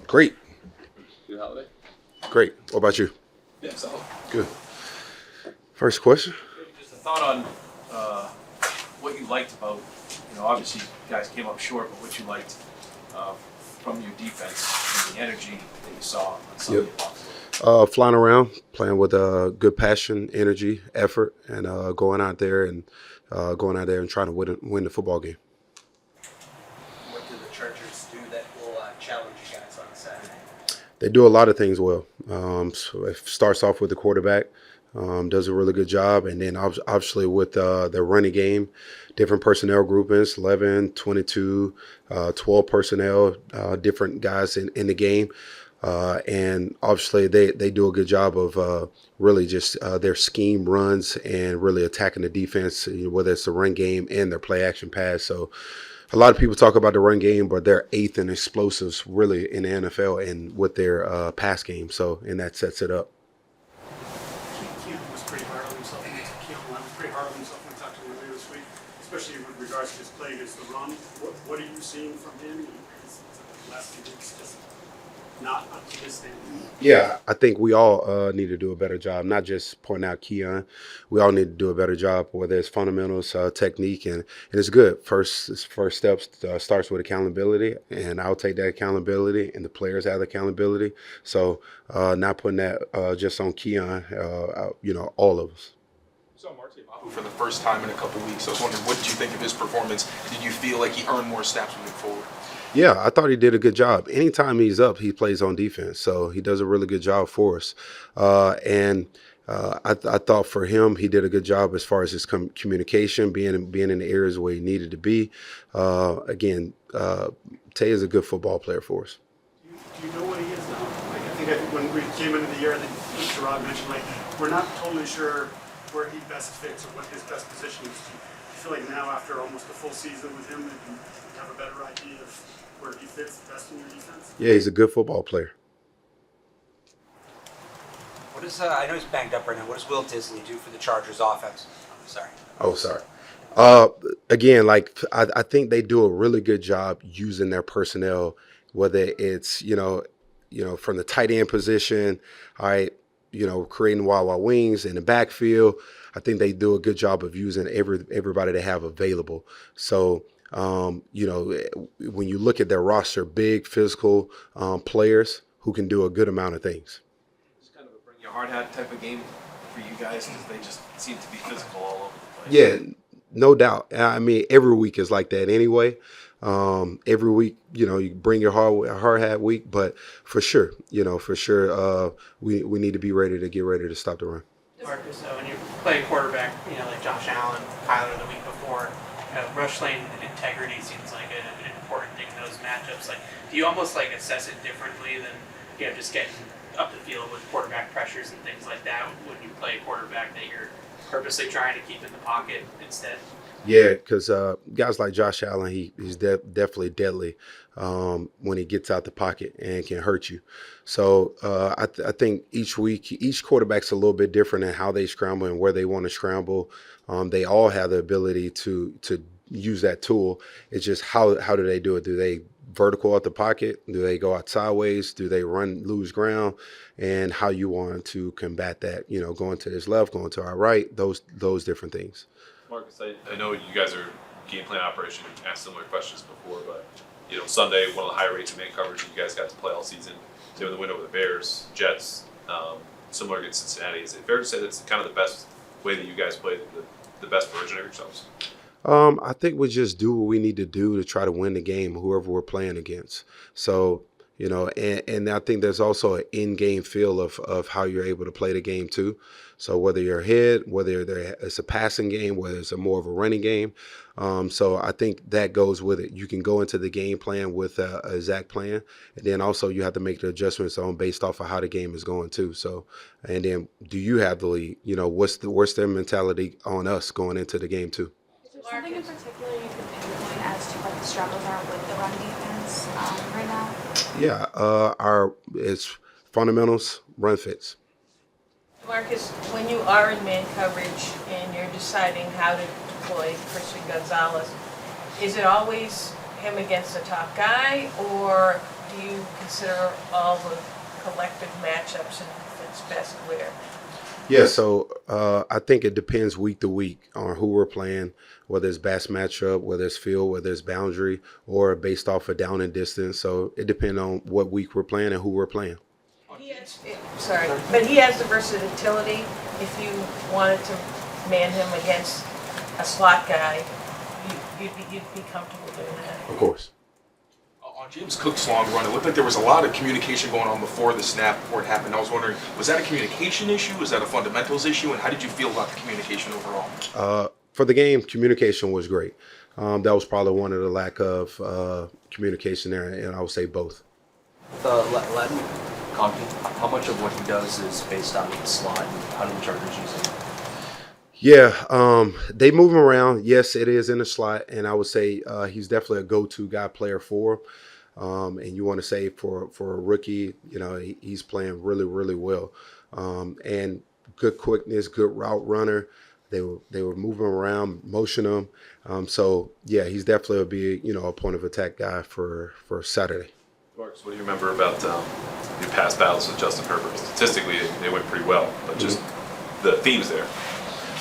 Great. Good holiday. Great. What about you? Yeah, solid. Good. First question? Just a thought on what you liked about, obviously you guys came up short, but what you liked from your defense and the energy that you saw on Sunday. Flying around, playing with good passion, energy, effort, and going out there and trying to win the football game. What do the Chargers do that will challenge you guys on Saturday? They do a lot of things well. So it starts off with the quarterback, does a really good job, and then obviously with the running game, different personnel groupings, 11, 22, 12 personnel, different guys in the game. And obviously they do a good job of really just their scheme runs and really attacking the defense, whether it's the run game and their play action pass. So a lot of people talk about the run game, but they're eighth in explosives really in the NFL and with their pass game. So, and that sets it up. Keon was pretty hard on himself. Keon was pretty hard on himself when I talked to him earlier this week, especially with regards to his play against the run. What are you seeing from him? The last few weeks just not up to his standard. Yeah, I think we all need to do a better job, not just pointing out Keon. We all need to do a better job, whether it's fundamentals, technique, and it's good. First steps starts with accountability, and I'll take that accountability, and the players have accountability. So not putting that just on Keon, all of us. So Marty Mapu for the first time in a couple weeks. I was wondering, what did you think of his performance? Did you feel like he earned more snaps moving forward? Yeah, I thought he did a good job. Anytime he's up, he plays on defense, so he does a really good job for us. I thought for him, he did a good job as far as his communication, being in the areas where he needed to be. Tay is a good football player for us. Do you know what he is now? I think when we came into the year, I think Gerard mentioned, we're not totally sure where he best fits or what his best position is. Do you feel like now, after almost a full season with him, that you have a better idea of where he fits best in your defense? Yeah, he's a good football player. What is I know he's banged up right now. What does Will Disley do for the Chargers offense? Sorry. Oh, sorry. I think they do a really good job using their personnel, whether it's from the tight end position, all right, creating wild wings in the backfield. I think they do a good job of using everybody they have available. So, when you look at their roster, big physical players who can do a good amount of things. It's kind of a bring your hard hat type of game for you guys because they just seem to be physical all over the place. Yeah, no doubt. I mean, every week is like that anyway. Every week, you bring your hard hat week, but for sure, we need to be ready to stop the run. DeMarcus, when you play quarterback, like Josh Allen, Kyler the week before, rush lane integrity seems like an important thing in those matchups. Do you almost assess it differently than just getting up the field with quarterback pressures and things like that when you play a quarterback that you're purposely trying to keep in the pocket instead? Yeah, because guys like Josh Allen, he's definitely deadly when he gets out the pocket and can hurt you. So I think each week, each quarterback's a little bit different in how they scramble and where they want to scramble. They all have the ability to use that tool. It's just how do they do it? Do they vertical out the pocket? Do they go out sideways? Do they lose ground? And how you want to combat that, going to his left, going to our right, those different things. Marcus, I know you guys are game plan operation. You've asked similar questions before, but Sunday, one of the high rates of man coverage you guys got to play all season. They were the win over the Bears, Jets, similar against Cincinnati. Is it fair to say that's kind of the best way that you guys played, the best version of yourselves? I think we just do what we need to do to try to win the game, whoever we're playing against. So, and I think there's also an in-game feel of how you're able to play the game too. So whether you're ahead, whether it's a passing game, whether it's more of a running game. So I think that goes with it. You can go into the game plan with a exact plan, and then also you have to make the adjustments based off of how the game is going too. So, and then do you have the lead? What's their mentality on us going into the game too? Is there something in particular you can pinpoint as to what the struggles are with the run defense right now? Yeah, it's fundamentals, run fits. Marcus, when you are in man coverage and you're deciding how to deploy Christian Gonzalez, is it always him against the top guy, or do you consider all the collective matchups and who fits best where? Yeah, so I think it depends week to week on who we're playing, whether it's best matchup, whether it's field, whether it's boundary, or based off of down and distance. So it depends on what week we're playing and who we're playing. He has, sorry, but he has the versatility. If you wanted to man him against a slot guy, you'd be comfortable doing that. Of course. On James Cook's long run, it looked like there was a lot of communication going on before the snap, before it happened. I was wondering, was that a communication issue? Was that a fundamentals issue? And how did you feel about the communication overall? For the game, communication was great. That was probably one of the lack of communication there, and I would say both. Latin Covington, how much of what he does is based on the slot, and how do the Chargers use him? Yeah, they move him around. Yes, it is in the slot, and I would say he's definitely a go-to guy player for him. And you want to say for a rookie, you know, he's playing really, really well. And good quickness, good route runner. They were moving around, motion him. So yeah, he's definitely be a point of attack guy for Saturday. Marcus, what do you remember about your past battles with Justin Herbert? Statistically, they went pretty well, but just the themes there.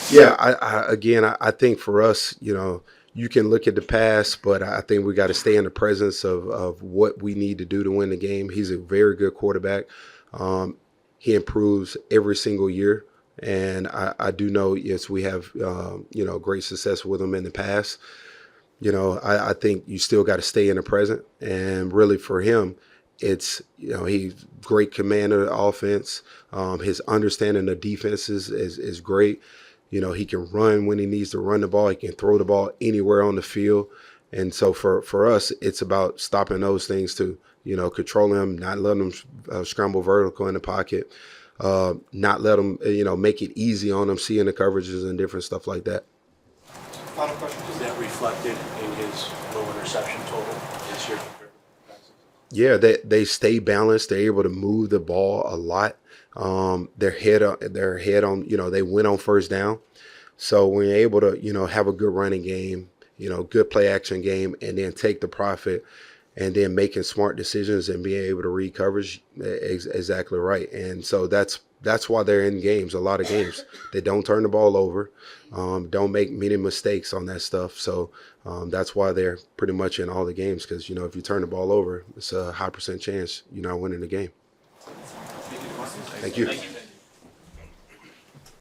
Yeah, I think for us, you can look at the past, but I think we got to stay in the presence of what we need to do to win the game. He's a very good quarterback. He improves every single year. And I do know, yes, we have, great success with him in the past. I think you still got to stay in the present. And really for him, it's, he's great command of the offense. His understanding of defenses is great. He can run when he needs to run the ball. He can throw the ball anywhere on the field. And so for us, it's about stopping those things too. Controlling him, not letting him scramble vertical in the pocket, not let him, make it easy on him, seeing the coverages and different stuff like that. Final question, is that reflected in his low interception total this year? Yeah, they stay balanced. They're able to move the ball a lot. Their head on, they win on first down. So when you're able to, have a good running game, good play action game, and then take the profit, and then making smart decisions and being able to read coverage, exactly right. And so that's why they're in games, a lot of games. They don't turn the ball over, don't make many mistakes on that stuff. So that's why they're pretty much in all the games, because, if you turn the ball over, it's a high % chance you're not winning the game. Thank you.